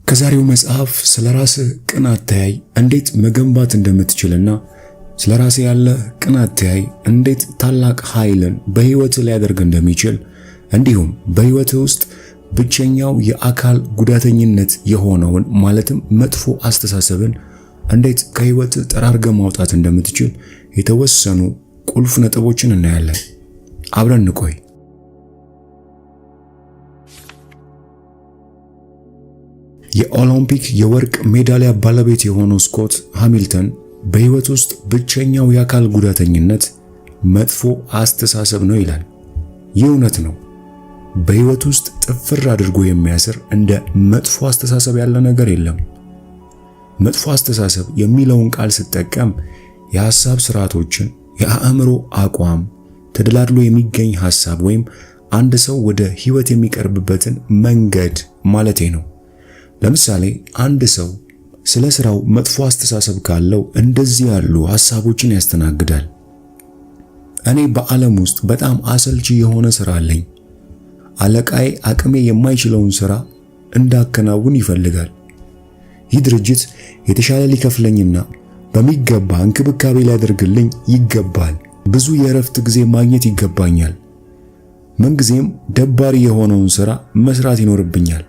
ከዛሬው መጽሐፍ ስለራስህ ቅን አተያይ እንዴት መገንባት እንደምትችልና ስለራስህ ያለ ቅን አተያይ እንዴት ታላቅ ኃይልን በህይወትህ ሊያደርግ እንደሚችል እንዲሁም በህይወትህ ውስጥ ብቸኛው የአካል ጉዳተኝነት የሆነውን ማለትም መጥፎ አስተሳሰብን እንዴት ከህይወትህ ጠራርገህ ማውጣት እንደምትችል የተወሰኑ ቁልፍ ነጥቦችን እናያለን። አብረን እንቆይ። የኦሎምፒክ የወርቅ ሜዳሊያ ባለቤት የሆነው ስኮት ሃሚልተን በህይወት ውስጥ ብቸኛው የአካል ጉዳተኝነት መጥፎ አስተሳሰብ ነው ይላል። ይህ እውነት ነው። በህይወት ውስጥ ጥፍር አድርጎ የሚያስር እንደ መጥፎ አስተሳሰብ ያለ ነገር የለም። መጥፎ አስተሳሰብ የሚለውን ቃል ስጠቀም የሐሳብ ስርዓቶችን፣ የአእምሮ አቋም፣ ተደላድሎ የሚገኝ ሐሳብ ወይም አንድ ሰው ወደ ህይወት የሚቀርብበትን መንገድ ማለቴ ነው። ለምሳሌ አንድ ሰው ስለ ስራው መጥፎ አስተሳሰብ ካለው እንደዚህ ያሉ ሐሳቦችን ያስተናግዳል። እኔ በዓለም ውስጥ በጣም አሰልቺ የሆነ ስራ አለኝ። አለቃዬ አቅሜ የማይችለውን ስራ እንዳከናውን ይፈልጋል። ይህ ድርጅት የተሻለ ሊከፍለኝና በሚገባ እንክብካቤ ሊያደርግልኝ ይገባል። ብዙ የእረፍት ጊዜ ማግኘት ይገባኛል። ምንጊዜም ደባሪ የሆነውን ስራ መስራት ይኖርብኛል።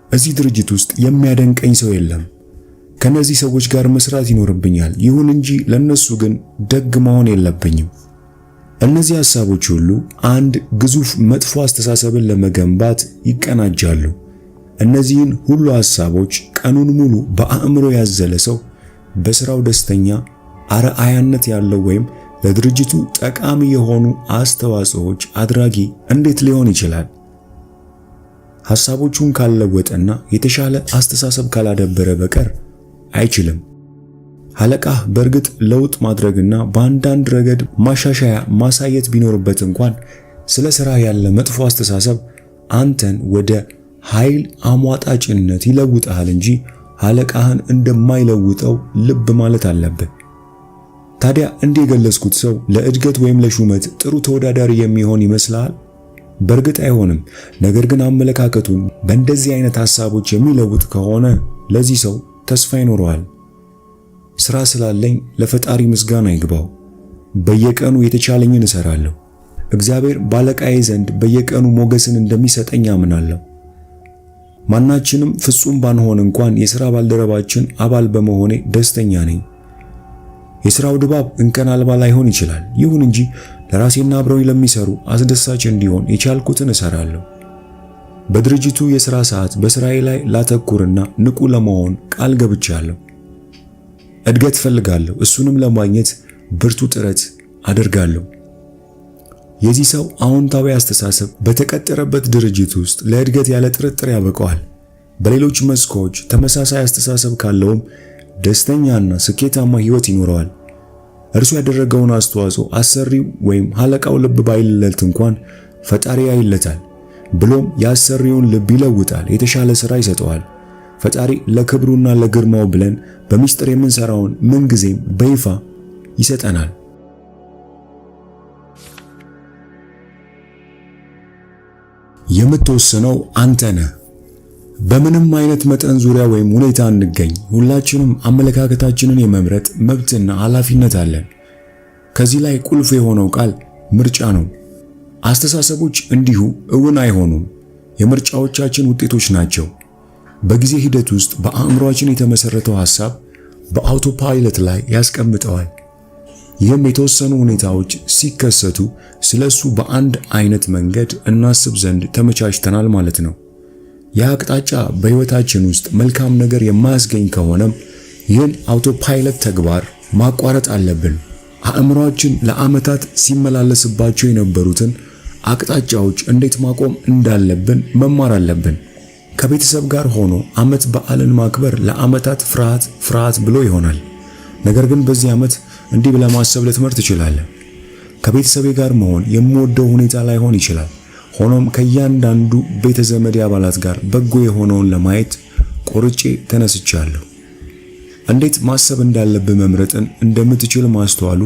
እዚህ ድርጅት ውስጥ የሚያደንቀኝ ሰው የለም። ከነዚህ ሰዎች ጋር መስራት ይኖርብኛል። ይሁን እንጂ ለነሱ ግን ደግ መሆን የለብኝም። እነዚህ ሐሳቦች ሁሉ አንድ ግዙፍ መጥፎ አስተሳሰብን ለመገንባት ይቀናጃሉ። እነዚህን ሁሉ ሐሳቦች ቀኑን ሙሉ በአእምሮ ያዘለ ሰው በስራው ደስተኛ፣ አርአያነት ያለው ወይም ለድርጅቱ ጠቃሚ የሆኑ አስተዋጽኦዎች አድራጊ እንዴት ሊሆን ይችላል? ሐሳቦቹን ካልለወጠና የተሻለ አስተሳሰብ ካላደበረ በቀር አይችልም። አለቃህ በእርግጥ ለውጥ ማድረግና በአንዳንድ ረገድ ማሻሻያ ማሳየት ቢኖርበት እንኳን ስለ ሥራ ያለ መጥፎ አስተሳሰብ አንተን ወደ ኃይል አሟጣጭነት ይለውጣል እንጂ አለቃህን እንደማይለውጠው ልብ ማለት አለብህ። ታዲያ እንዲህ የገለጽኩት ሰው ለእድገት ወይም ለሹመት ጥሩ ተወዳዳሪ የሚሆን ይመስላል? በእርግጥ አይሆንም። ነገር ግን አመለካከቱን በእንደዚህ አይነት ሐሳቦች የሚለውጥ ከሆነ ለዚህ ሰው ተስፋ ይኖረዋል። ስራ ስላለኝ ለፈጣሪ ምስጋና ይግባው። በየቀኑ የተቻለኝን እሰራለሁ። እግዚአብሔር ባለቃዬ ዘንድ በየቀኑ ሞገስን እንደሚሰጠኝ አምናለሁ። ማናችንም ፍጹም ባንሆን እንኳን የሥራ ባልደረባችን አባል በመሆኔ ደስተኛ ነኝ። የሥራው ድባብ እንከን አልባ ላይሆን ይችላል። ይሁን እንጂ ለራሴና አብረውኝ ለሚሰሩ አስደሳች እንዲሆን የቻልኩትን እሰራለሁ። በድርጅቱ የሥራ ሰዓት በሥራዬ ላይ ላተኩርና ንቁ ለመሆን ቃል ገብቻለሁ። እድገት ፈልጋለሁ። እሱንም ለማግኘት ብርቱ ጥረት አደርጋለሁ። የዚህ ሰው አዎንታዊ አስተሳሰብ በተቀጠረበት ድርጅት ውስጥ ለእድገት ያለ ጥርጥር ያበቃዋል። በሌሎች መስኮች ተመሳሳይ አስተሳሰብ ካለውም ደስተኛና ስኬታማ ሕይወት ይኖረዋል። እርሱ ያደረገውን አስተዋጽኦ አሰሪው ወይም አለቃው ልብ ባይልለት እንኳን ፈጣሪ ያይለታል። ብሎም የአሰሪውን ልብ ይለውጣል፣ የተሻለ ሥራ ይሰጠዋል። ፈጣሪ ለክብሩና ለግርማው ብለን በሚስጥር የምንሰራውን ምንጊዜም በይፋ ይሰጠናል። የምትወስነው አንተ ነህ። በምንም አይነት መጠን ዙሪያ ወይም ሁኔታ እንገኝ፣ ሁላችንም አመለካከታችንን የመምረጥ መብትና ኃላፊነት አለን። ከዚህ ላይ ቁልፍ የሆነው ቃል ምርጫ ነው። አስተሳሰቦች እንዲሁ እውን አይሆኑም፣ የምርጫዎቻችን ውጤቶች ናቸው። በጊዜ ሂደት ውስጥ በአእምሮአችን የተመሰረተው ሐሳብ በአውቶፓይለት ላይ ያስቀምጠዋል። ይህም የተወሰኑ ሁኔታዎች ሲከሰቱ ስለሱ በአንድ አይነት መንገድ እናስብ ዘንድ ተመቻችተናል ማለት ነው። ያ አቅጣጫ በሕይወታችን ውስጥ መልካም ነገር የማያስገኝ ከሆነም ይህን አውቶፓይለት ተግባር ማቋረጥ አለብን። አእምሮአችን ለዓመታት ሲመላለስባቸው የነበሩትን አቅጣጫዎች እንዴት ማቆም እንዳለብን መማር አለብን። ከቤተሰብ ጋር ሆኖ ዓመት በዓልን ማክበር ለዓመታት ፍርሃት ብሎ ይሆናል። ነገር ግን በዚህ ዓመት እንዲህ ብለህ ማሰብ ልትመርጥ ትችላለህ። ከቤተሰቤ ጋር መሆን የምወደው ሁኔታ ላይሆን ይችላል። ሆኖም ከእያንዳንዱ ቤተ ዘመድ አባላት ጋር በጎ የሆነውን ለማየት ቆርጬ ተነስቻለሁ። እንዴት ማሰብ እንዳለብህ መምረጥን እንደምትችል ማስተዋሉ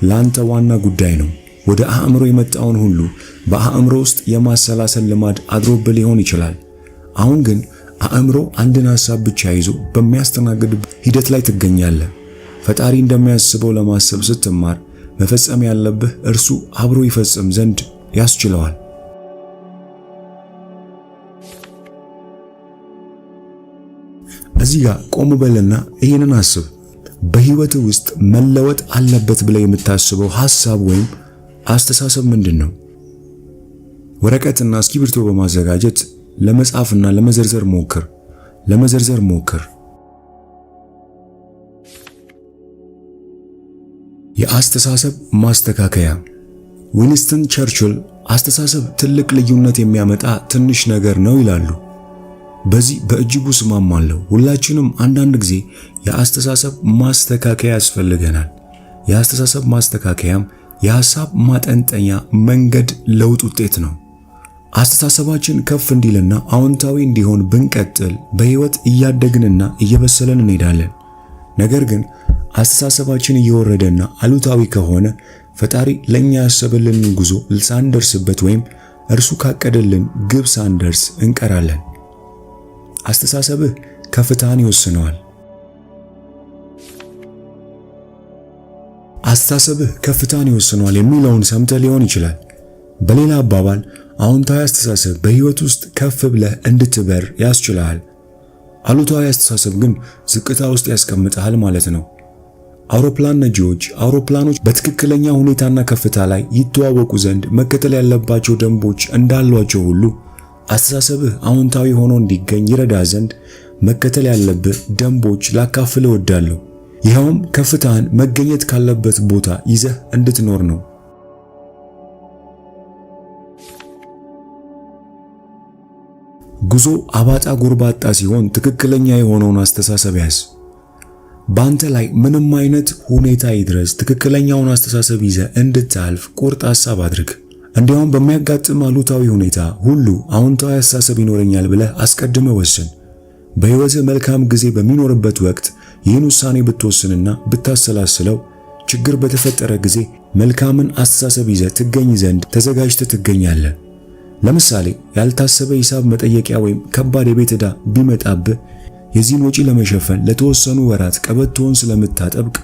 ላንተ ዋና ጉዳይ ነው። ወደ አእምሮ የመጣውን ሁሉ በአእምሮ ውስጥ የማሰላሰል ልማድ አድሮብህ ሊሆን ይችላል። አሁን ግን አእምሮ አንድን ሐሳብ ብቻ ይዞ በሚያስተናግድ ሂደት ላይ ትገኛለህ። ፈጣሪ እንደሚያስበው ለማሰብ ስትማር መፈጸም ያለብህ እርሱ አብሮ ይፈጽም ዘንድ ያስችለዋል። እዚህ ጋር ቆም በልና ይህንን አስብ። በህይወት ውስጥ መለወጥ አለበት ብለህ የምታስበው ሐሳብ ወይም አስተሳሰብ ምንድን ነው? ወረቀትና እስክሪብቶ በማዘጋጀት ለመጻፍና ለመዘርዘር ሞክር። የአስተሳሰብ ማስተካከያ። ዊንስተን ቸርችል አስተሳሰብ ትልቅ ልዩነት የሚያመጣ ትንሽ ነገር ነው ይላሉ። በዚህ በእጅጉ እስማማለሁ። ሁላችንም አንዳንድ ጊዜ የአስተሳሰብ ማስተካከያ ያስፈልገናል። የአስተሳሰብ ማስተካከያም የሐሳብ ማጠንጠኛ መንገድ ለውጥ ውጤት ነው። አስተሳሰባችን ከፍ እንዲልና አዎንታዊ እንዲሆን ብንቀጥል በህይወት እያደግንና እየበሰለን እንሄዳለን። ነገር ግን አስተሳሰባችን እየወረደና አሉታዊ ከሆነ ፈጣሪ ለኛ ያሰበልንን ጉዞ ሳንደርስበት ወይም እርሱ ካቀደልን ግብ ሳንደርስ እንቀራለን። አስተሳሰብህ ከፍታን ይወስነዋል። አስተሳሰብህ ከፍታን ይወስነዋል የሚለውን ሰምተህ ሊሆን ይችላል። በሌላ አባባል አዎንታዊ አስተሳሰብ በህይወት ውስጥ ከፍ ብለህ እንድትበር ያስችልሃል። አሉታዊ አስተሳሰብ ግን ዝቅታ ውስጥ ያስቀምጥሃል ማለት ነው። አውሮፕላን ነጂዎች አውሮፕላኖች በትክክለኛ ሁኔታና ከፍታ ላይ ይተዋወቁ ዘንድ መከተል ያለባቸው ደንቦች እንዳሏቸው ሁሉ አስተሳሰብህ አዎንታዊ ሆኖ እንዲገኝ ይረዳ ዘንድ መከተል ያለብህ ደንቦች ላካፍልህ እወዳለሁ። ይኸውም ከፍታህን መገኘት ካለበት ቦታ ይዘህ እንድትኖር ነው። ጉዞ አባጣ ጎርባጣ ሲሆን ትክክለኛ የሆነውን አስተሳሰብ ያዝ። በአንተ ላይ ምንም አይነት ሁኔታ ይድረስ ትክክለኛውን አስተሳሰብ ይዘህ እንድታልፍ ቁርጥ ሐሳብ አድርግ። እንዲያውም በሚያጋጥም አሉታዊ ሁኔታ ሁሉ አዎንታዊ አስተሳሰብ ይኖረኛል ብለህ አስቀድመህ ወስን። በሕይወትህ መልካም ጊዜ በሚኖርበት ወቅት ይህን ውሳኔ ብትወስንና ብታሰላስለው ችግር በተፈጠረ ጊዜ መልካምን አስተሳሰብ ይዘህ ትገኝ ዘንድ ተዘጋጅተህ ትገኛለህ። ለምሳሌ ያልታሰበ ሂሳብ መጠየቂያ ወይም ከባድ የቤት ዕዳ ቢመጣብህ የዚህን ወጪ ለመሸፈን ለተወሰኑ ወራት ቀበቶውን ስለምታጠብቅ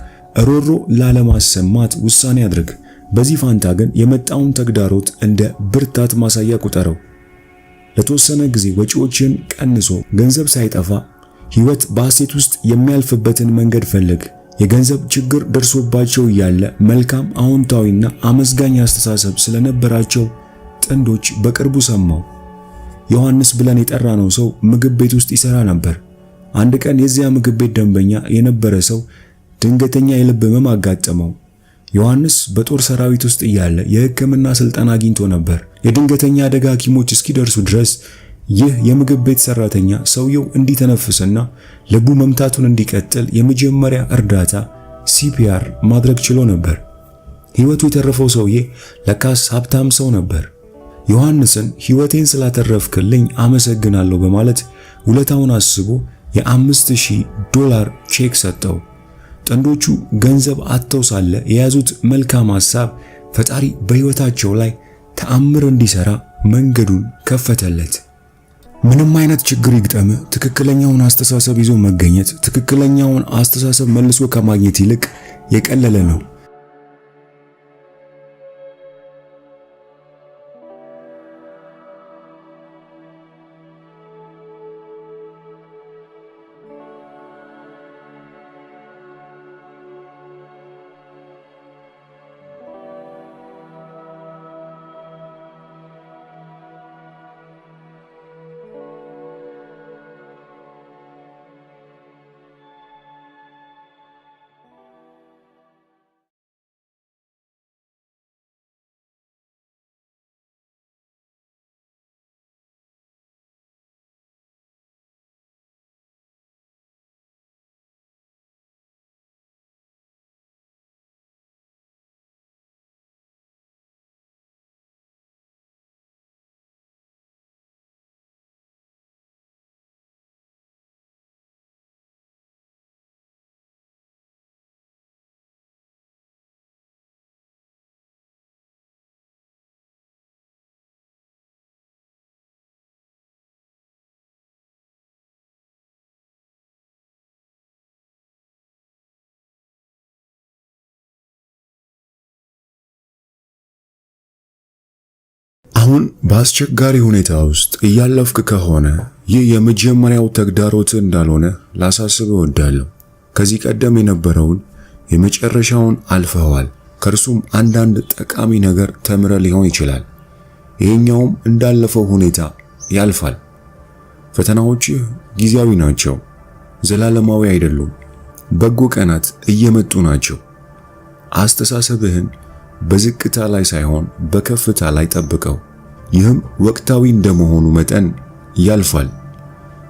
ሮሮ ላለማሰማት ውሳኔ አድርግ። በዚህ ፋንታ ግን የመጣውን ተግዳሮት እንደ ብርታት ማሳያ ቁጠረው። ለተወሰነ ጊዜ ወጪዎችን ቀንሶ ገንዘብ ሳይጠፋ ሕይወት በሐሴት ውስጥ የሚያልፍበትን መንገድ ፈልግ። የገንዘብ ችግር ደርሶባቸው እያለ መልካም አዎንታዊና አመስጋኝ አስተሳሰብ ስለነበራቸው ጥንዶች በቅርቡ ሰማው። ዮሐንስ ብለን የጠራነው ሰው ምግብ ቤት ውስጥ ይሰራ ነበር። አንድ ቀን የዚያ ምግብ ቤት ደንበኛ የነበረ ሰው ድንገተኛ የልብ ህመም አጋጠመው። ዮሐንስ በጦር ሰራዊት ውስጥ እያለ የሕክምና ስልጠና አግኝቶ ነበር። የድንገተኛ አደጋ ሐኪሞች እስኪደርሱ ድረስ ይህ የምግብ ቤት ሰራተኛ ሰውየው እንዲተነፍስና ልቡ መምታቱን እንዲቀጥል የመጀመሪያ እርዳታ ሲፒአር ማድረግ ችሎ ነበር። ሕይወቱ የተረፈው ሰውዬ ለካስ ሀብታም ሰው ነበር። ዮሐንስን ሕይወቴን ስላተረፍክልኝ አመሰግናለሁ በማለት ውለታውን አስቦ $5000 ቼክ ሰጠው። ጥንዶቹ ገንዘብ አጥተው ሳለ የያዙት መልካም ሐሳብ ፈጣሪ በሕይወታቸው ላይ ተአምር እንዲሰራ መንገዱን ከፈተለት። ምንም አይነት ችግር ይግጠም፣ ትክክለኛውን አስተሳሰብ ይዞ መገኘት ትክክለኛውን አስተሳሰብ መልሶ ከማግኘት ይልቅ የቀለለ ነው። አሁን በአስቸጋሪ ሁኔታ ውስጥ እያለፍክ ከሆነ ይህ የመጀመሪያው ተግዳሮት እንዳልሆነ ላሳስብ እወዳለሁ። ከዚህ ቀደም የነበረውን የመጨረሻውን አልፈዋል። ከርሱም አንዳንድ ጠቃሚ ነገር ተምረ ሊሆን ይችላል። ይሄኛውም እንዳለፈው ሁኔታ ያልፋል። ፈተናዎች ጊዜያዊ ናቸው፣ ዘላለማዊ አይደሉም። በጎ ቀናት እየመጡ ናቸው። አስተሳሰብህን በዝቅታ ላይ ሳይሆን በከፍታ ላይ ጠብቀው። ይህም ወቅታዊ እንደመሆኑ መጠን ያልፋል።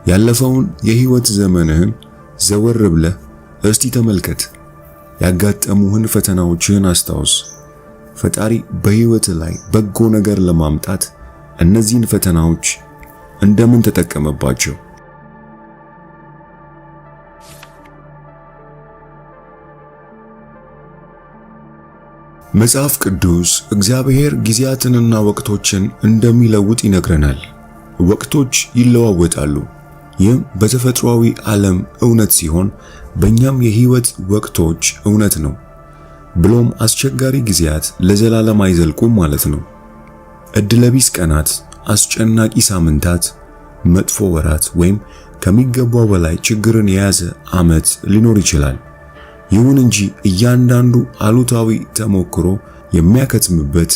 ያለፈውን የህይወት ዘመንህን ዘወር ብለህ እስቲ ተመልከት። ያጋጠሙህን ፈተናዎችህን አስታውስ። ፈጣሪ በህይወት ላይ በጎ ነገር ለማምጣት እነዚህን ፈተናዎች እንደምን ተጠቀመባቸው? መጽሐፍ ቅዱስ እግዚአብሔር ጊዜያትንና ወቅቶችን እንደሚለውጥ ይነግረናል። ወቅቶች ይለዋወጣሉ። ይህም በተፈጥሯዊ ዓለም እውነት ሲሆን በእኛም የህይወት ወቅቶች እውነት ነው። ብሎም አስቸጋሪ ጊዜያት ለዘላለም አይዘልቁም ማለት ነው። እድለቢስ ቀናት፣ አስጨናቂ ሳምንታት፣ መጥፎ ወራት ወይም ከሚገባው በላይ ችግርን የያዘ ዓመት ሊኖር ይችላል። ይሁን እንጂ እያንዳንዱ አሉታዊ ተሞክሮ የሚያከትምበት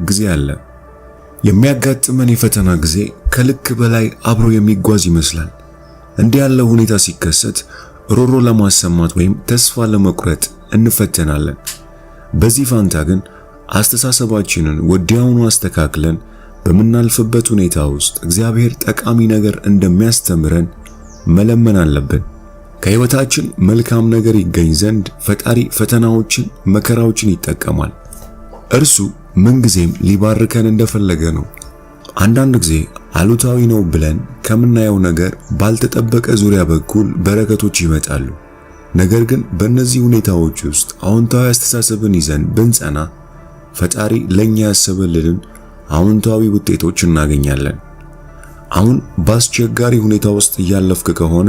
ጊዜ አለ። የሚያጋጥመን የፈተና ጊዜ ከልክ በላይ አብሮ የሚጓዝ ይመስላል። እንዲህ ያለው ሁኔታ ሲከሰት ሮሮ ለማሰማት ወይም ተስፋ ለመቁረጥ እንፈተናለን። በዚህ ፋንታ ግን አስተሳሰባችንን ወዲያውኑ አስተካክለን በምናልፍበት ሁኔታ ውስጥ እግዚአብሔር ጠቃሚ ነገር እንደሚያስተምረን መለመን አለብን። ከህይወታችን መልካም ነገር ይገኝ ዘንድ ፈጣሪ ፈተናዎችን፣ መከራዎችን ይጠቀማል። እርሱ ምንጊዜም ሊባርከን እንደፈለገ ነው። አንዳንድ ጊዜ አሉታዊ ነው ብለን ከምናየው ነገር ባልተጠበቀ ዙሪያ በኩል በረከቶች ይመጣሉ። ነገር ግን በእነዚህ ሁኔታዎች ውስጥ አዎንታዊ አስተሳሰብን ይዘን ብንጸና ፈጣሪ ለኛ ያሰበልንን አዎንታዊ ውጤቶች እናገኛለን። አሁን በአስቸጋሪ ሁኔታ ውስጥ እያለፍክ ከሆነ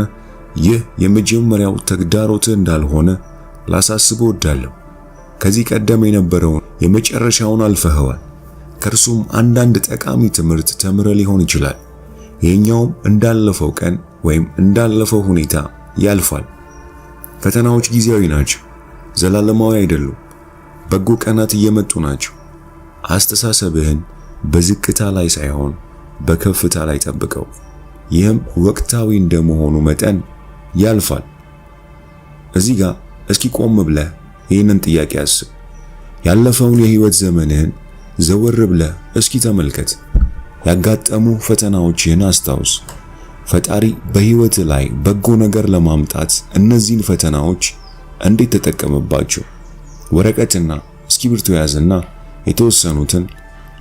ይህ የመጀመሪያው ተግዳሮት እንዳልሆነ ላሳስብ እወዳለሁ። ከዚህ ቀደም የነበረውን የመጨረሻውን አልፈኸዋል። ከርሱም አንዳንድ ጠቃሚ ትምህርት ተምረ ሊሆን ይችላል። ይሄኛውም እንዳለፈው ቀን ወይም እንዳለፈው ሁኔታ ያልፋል። ፈተናዎች ጊዜያዊ ናቸው፣ ዘላለማዊ አይደሉም። በጎ ቀናት እየመጡ ናቸው። አስተሳሰብህን በዝቅታ ላይ ሳይሆን በከፍታ ላይ ጠብቀው። ይህም ወቅታዊ እንደመሆኑ መጠን ያልፋል። እዚህ ጋር እስኪ ቆም ብለህ ይህንን ጥያቄ አስብ። ያለፈውን የህይወት ዘመንህን ዘወር ብለህ እስኪ ተመልከት። ያጋጠሙ ፈተናዎችህን አስታውስ። ፈጣሪ በህይወት ላይ በጎ ነገር ለማምጣት እነዚህን ፈተናዎች እንዴት ተጠቀመባቸው? ወረቀትና እስክሪብቶ ያዝና የተወሰኑትን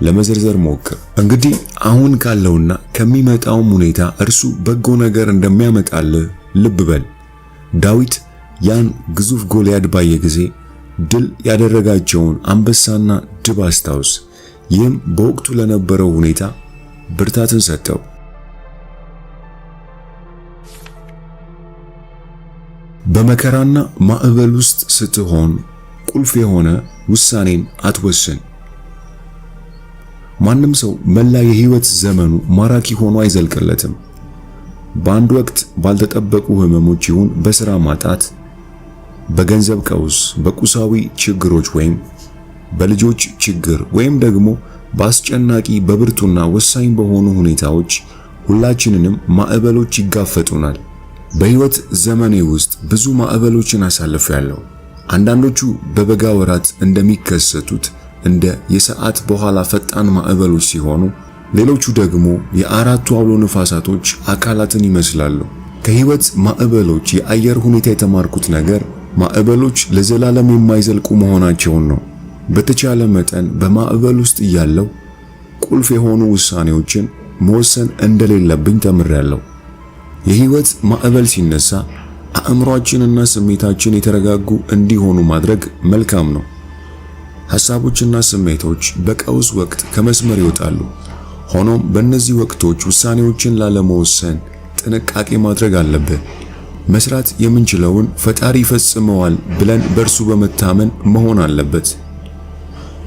ለመዘርዘር ሞክር። እንግዲህ አሁን ካለውና ከሚመጣው ሁኔታ እርሱ በጎ ነገር እንደሚያመጣልህ ልብ በል። ዳዊት ያን ግዙፍ ጎልያድ ባየ ጊዜ ድል ያደረጋቸውን አንበሳና ድብ አስታውስ። ይህም በወቅቱ ለነበረው ሁኔታ ብርታትን ሰጠው። በመከራና ማዕበል ውስጥ ስትሆን ቁልፍ የሆነ ውሳኔን አትወስን። ማንም ሰው መላ የህይወት ዘመኑ ማራኪ ሆኖ አይዘልቅለትም። በአንድ ወቅት ባልተጠበቁ ህመሞች ይሁን በሥራ ማጣት፣ በገንዘብ ቀውስ፣ በቁሳዊ ችግሮች ወይም በልጆች ችግር ወይም ደግሞ በአስጨናቂ በብርቱና ወሳኝ በሆኑ ሁኔታዎች ሁላችንንም ማዕበሎች ይጋፈጡናል። በህይወት ዘመኔ ውስጥ ብዙ ማዕበሎችን አሳልፌያለሁ። አንዳንዶቹ በበጋ ወራት እንደሚከሰቱት እንደ የሰዓት በኋላ ፈጣን ማዕበሎች ሲሆኑ፣ ሌሎቹ ደግሞ የአራቱ አውሎ ነፋሳቶች አካላትን ይመስላሉ። ከህይወት ማዕበሎች የአየር ሁኔታ የተማርኩት ነገር ማዕበሎች ለዘላለም የማይዘልቁ መሆናቸውን ነው። በተቻለ መጠን በማዕበል ውስጥ እያለሁ ቁልፍ የሆኑ ውሳኔዎችን መወሰን እንደሌለብኝ ተምሬያለሁ። የህይወት ማዕበል ሲነሳ አእምሮአችንና ስሜታችን የተረጋጉ እንዲሆኑ ማድረግ መልካም ነው። ሐሳቦችና ስሜቶች በቀውስ ወቅት ከመስመር ይወጣሉ። ሆኖም በእነዚህ ወቅቶች ውሳኔዎችን ላለመወሰን ጥንቃቄ ማድረግ አለብን። መስራት የምንችለውን ፈጣሪ ይፈጽመዋል ብለን በእርሱ በመታመን መሆን አለበት።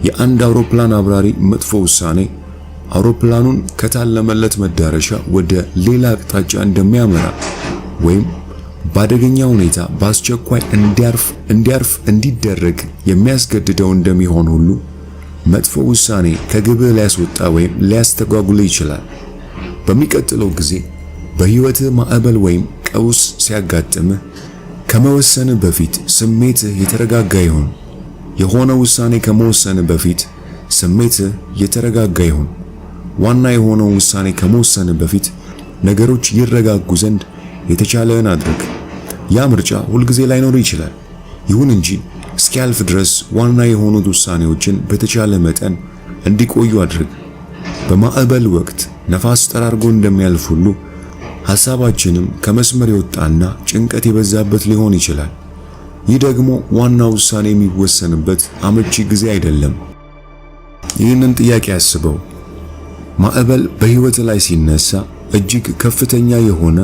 የአንድ አውሮፕላን አብራሪ መጥፎ ውሳኔ አውሮፕላኑን ከታለመለት መዳረሻ ወደ ሌላ አቅጣጫ እንደሚያመራ ወይም በአደገኛ ሁኔታ በአስቸኳይ እንዲያርፍ እንዲደረግ የሚያስገድደው እንደሚሆን ሁሉ መጥፎ ውሳኔ ከግብህ ሊያስወጣ ወይም ሊያስተጓጉል ይችላል። በሚቀጥለው ጊዜ በሕይወትህ ማዕበል ወይም ቀውስ ሲያጋጥምህ ከመወሰንህ በፊት ስሜትህ የተረጋጋ ይሁን። የሆነ ውሳኔ ከመወሰንህ በፊት ስሜትህ የተረጋጋ ይሁን። ዋና የሆነው ውሳኔ ከመወሰንህ በፊት ነገሮች ይረጋጉ ዘንድ የተቻለህን አድርግ። ያ ምርጫ ሁልጊዜ ላይኖር ይችላል። ይሁን እንጂ እስኪያልፍ ድረስ ዋና የሆኑት ውሳኔዎችን በተቻለ መጠን እንዲቆዩ አድርግ። በማዕበል ወቅት ነፋስ ጠራርጎ እንደሚያልፍ ሁሉ ሐሳባችንም ከመስመር የወጣና ጭንቀት የበዛበት ሊሆን ይችላል። ይህ ደግሞ ዋና ውሳኔ የሚወሰንበት አመቺ ጊዜ አይደለም። ይህንን ጥያቄ አስበው። ማዕበል በሕይወት ላይ ሲነሳ እጅግ ከፍተኛ የሆነ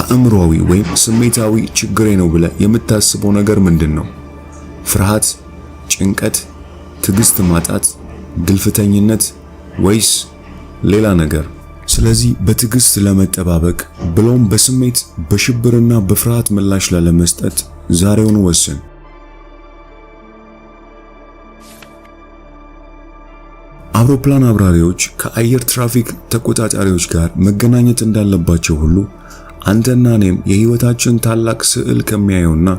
አእምሮአዊ ወይም ስሜታዊ ችግሬ ነው ብለህ የምታስበው ነገር ምንድን ነው? ፍርሃት፣ ጭንቀት፣ ትዕግስት ማጣት፣ ግልፍተኝነት ወይስ ሌላ ነገር? ስለዚህ በትዕግስት ለመጠባበቅ ብሎም በስሜት በሽብርና በፍርሃት ምላሽ ላለመስጠት ዛሬውን ወስን። አውሮፕላን አብራሪዎች ከአየር ትራፊክ ተቆጣጣሪዎች ጋር መገናኘት እንዳለባቸው ሁሉ አንተና እኔም የሕይወታችን ታላቅ ስዕል ከሚያየውና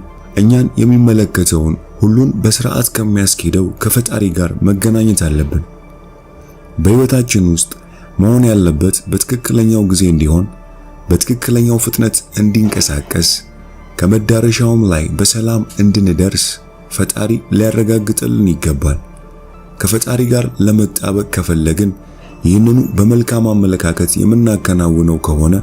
እኛን የሚመለከተውን ሁሉን በስርዓት ከሚያስኬደው ከፈጣሪ ጋር መገናኘት አለብን። በሕይወታችን ውስጥ መሆን ያለበት በትክክለኛው ጊዜ እንዲሆን፣ በትክክለኛው ፍጥነት እንዲንቀሳቀስ፣ ከመዳረሻውም ላይ በሰላም እንድንደርስ ፈጣሪ ሊያረጋግጥልን ይገባል። ከፈጣሪ ጋር ለመጣበቅ ከፈለግን ይህንኑ በመልካም አመለካከት የምናከናውነው ከሆነ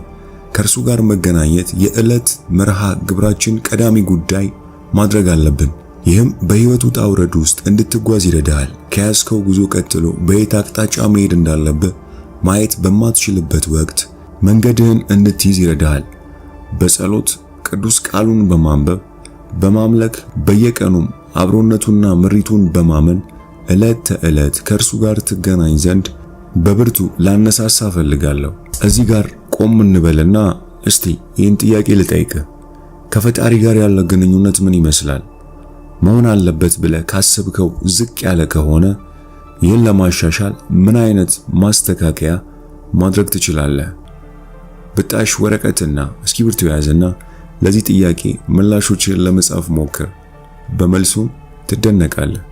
ከእርሱ ጋር መገናኘት የዕለት መርሃ ግብራችን ቀዳሚ ጉዳይ ማድረግ አለብን። ይህም በሕይወት ውጣ ውረድ ውስጥ እንድትጓዝ ይረዳሃል። ከያዝከው ጉዞ ቀጥሎ በየት አቅጣጫ መሄድ እንዳለብህ ማየት በማትችልበት ወቅት መንገድህን እንድትይዝ ይረዳሃል። በጸሎት ቅዱስ ቃሉን በማንበብ በማምለክ በየቀኑም አብሮነቱና ምሪቱን በማመን ዕለት ተዕለት ከእርሱ ጋር ትገናኝ ዘንድ በብርቱ ላነሳሳ ፈልጋለሁ። እዚህ ጋር ቆም እንበልና እስቲ ይህን ጥያቄ ልጠይቅህ። ከፈጣሪ ጋር ያለው ግንኙነት ምን ይመስላል? መሆን አለበት ብለህ ካሰብከው ዝቅ ያለ ከሆነ ይህን ለማሻሻል ምን አይነት ማስተካከያ ማድረግ ትችላለህ? ብጣሽ ወረቀትና እስክሪብቶ ያዝና ለዚህ ጥያቄ ምላሾችን ለመጻፍ ሞክር። በመልሱ ትደነቃለህ።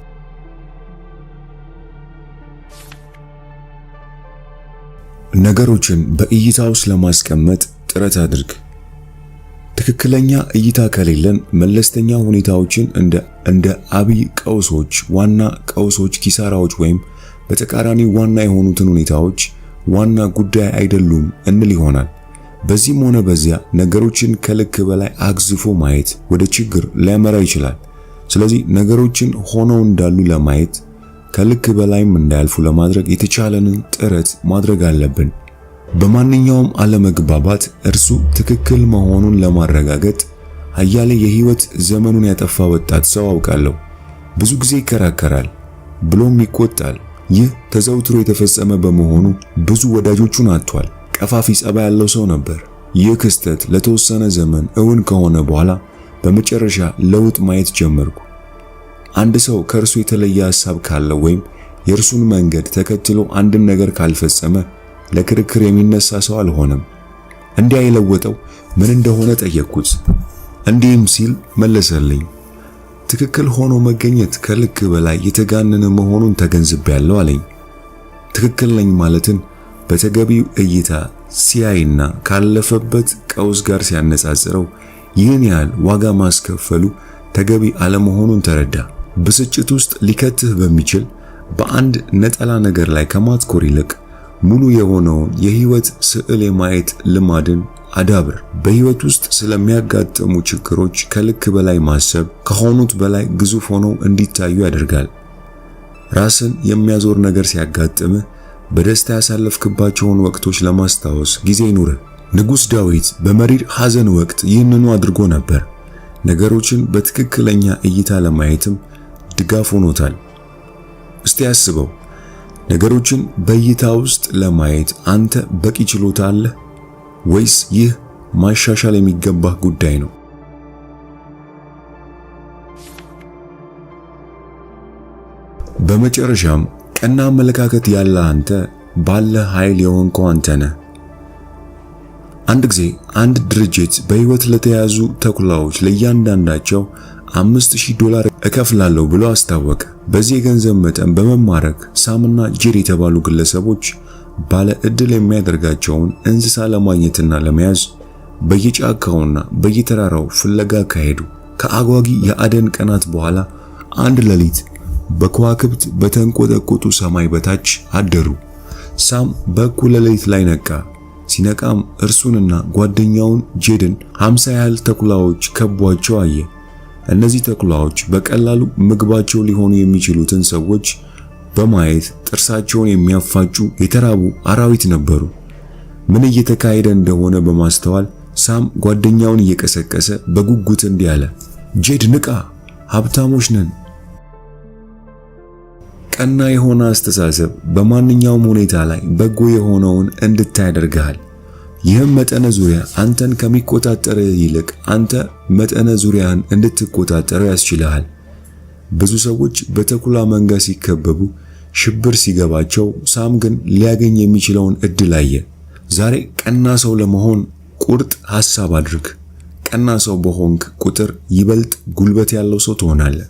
ነገሮችን በእይታ ውስጥ ለማስቀመጥ ጥረት አድርግ። ትክክለኛ እይታ ከሌለን መለስተኛ ሁኔታዎችን እንደ አብይ ቀውሶች፣ ዋና ቀውሶች፣ ኪሳራዎች ወይም በተቃራኒ ዋና የሆኑትን ሁኔታዎች ዋና ጉዳይ አይደሉም እንል ይሆናል። በዚህም ሆነ በዚያ ነገሮችን ከልክ በላይ አግዝፎ ማየት ወደ ችግር ሊያመራ ይችላል። ስለዚህ ነገሮችን ሆነው እንዳሉ ለማየት ከልክ በላይም እንዳያልፉ ለማድረግ የተቻለንን ጥረት ማድረግ አለብን። በማንኛውም አለመግባባት እርሱ ትክክል መሆኑን ለማረጋገጥ አያሌ የህይወት ዘመኑን ያጠፋ ወጣት ሰው አውቃለሁ። ብዙ ጊዜ ይከራከራል ብሎም ይቆጣል። ይህ ተዘውትሮ የተፈጸመ በመሆኑ ብዙ ወዳጆቹን አጥቷል። ቀፋፊ ጸባይ ያለው ሰው ነበር። ይህ ክስተት ለተወሰነ ዘመን እውን ከሆነ በኋላ በመጨረሻ ለውጥ ማየት ጀመርኩ። አንድ ሰው ከእርሱ የተለየ ሐሳብ ካለው ወይም የእርሱን መንገድ ተከትሎ አንድን ነገር ካልፈጸመ ለክርክር የሚነሳ ሰው አልሆነም። እንዲያ የለወጠው ምን እንደሆነ ጠየቅኩት። እንዲህም ሲል መለሰልኝ። ትክክል ሆኖ መገኘት ከልክ በላይ የተጋነነ መሆኑን ተገንዝቤያለሁ አለኝ። ትክክል ነኝ ማለትን በተገቢው እይታ ሲያይና ካለፈበት ቀውስ ጋር ሲያነጻጽረው ይህን ያህል ዋጋ ማስከፈሉ ተገቢ አለመሆኑን ተረዳ። ብስጭት ውስጥ ሊከትህ በሚችል በአንድ ነጠላ ነገር ላይ ከማትኮር ይልቅ ሙሉ የሆነውን የህይወት ስዕል የማየት ልማድን አዳብር። በህይወት ውስጥ ስለሚያጋጥሙ ችግሮች ከልክ በላይ ማሰብ ከሆኑት በላይ ግዙፍ ሆነው እንዲታዩ ያደርጋል። ራስን የሚያዞር ነገር ሲያጋጥምህ በደስታ ያሳለፍክባቸውን ወቅቶች ለማስታወስ ጊዜ ይኑርህ። ንጉሥ ዳዊት በመሪር ሐዘን ወቅት ይህንኑ አድርጎ ነበር። ነገሮችን በትክክለኛ እይታ ለማየትም ድጋፍ ሆኖታል። እስቲ አስበው፣ ነገሮችን በእይታ ውስጥ ለማየት አንተ በቂ ችሎታ አለህ ወይስ ይህ ማሻሻል የሚገባህ ጉዳይ ነው? በመጨረሻም ቀና አመለካከት ያለ አንተ ባለ ኃይል የሆንከው አንተ ነህ። አንድ ጊዜ አንድ ድርጅት በህይወት ለተያዙ ተኩላዎች ለእያንዳንዳቸው $5000 እከፍላለሁ ብሎ አስታወቀ። በዚህ የገንዘብ መጠን በመማረክ ሳምና ጄሪ የተባሉ ግለሰቦች ባለ ዕድል የሚያደርጋቸውን እንስሳ ለማግኘትና ለመያዝ በየጫካውና በየተራራው ፍለጋ ካሄዱ። ከአጓጊ የአደን ቀናት በኋላ አንድ ሌሊት በከዋክብት በተንቆጠቆጡ ሰማይ በታች አደሩ። ሳም በእኩለ ሌሊት ላይ ነቃ። ሲነቃም እርሱንና ጓደኛውን ጄድን 50 ያህል ተኩላዎች ከቧቸው አየ። እነዚህ ተኩላዎች በቀላሉ ምግባቸው ሊሆኑ የሚችሉትን ሰዎች በማየት ጥርሳቸውን የሚያፋጩ የተራቡ አራዊት ነበሩ። ምን እየተካሄደ እንደሆነ በማስተዋል ሳም ጓደኛውን እየቀሰቀሰ በጉጉት እንዲህ አለ፣ ጄድ ንቃ፣ ሀብታሞች ነን። ቀና የሆነ አስተሳሰብ በማንኛውም ሁኔታ ላይ በጎ የሆነውን እንድታይ ያደርግሃል። ይህም መጠነ ዙሪያ አንተን ከሚቆጣጠር ይልቅ አንተ መጠነ ዙሪያን እንድትቆጣጠረው ያስችልሃል። ብዙ ሰዎች በተኩላ መንጋ ሲከበቡ ሽብር ሲገባቸው፣ ሳም ግን ሊያገኝ የሚችለውን እድል አየ። ዛሬ ቀና ሰው ለመሆን ቁርጥ ሐሳብ አድርግ። ቀና ሰው በሆንክ ቁጥር ይበልጥ ጉልበት ያለው ሰው ትሆናለህ።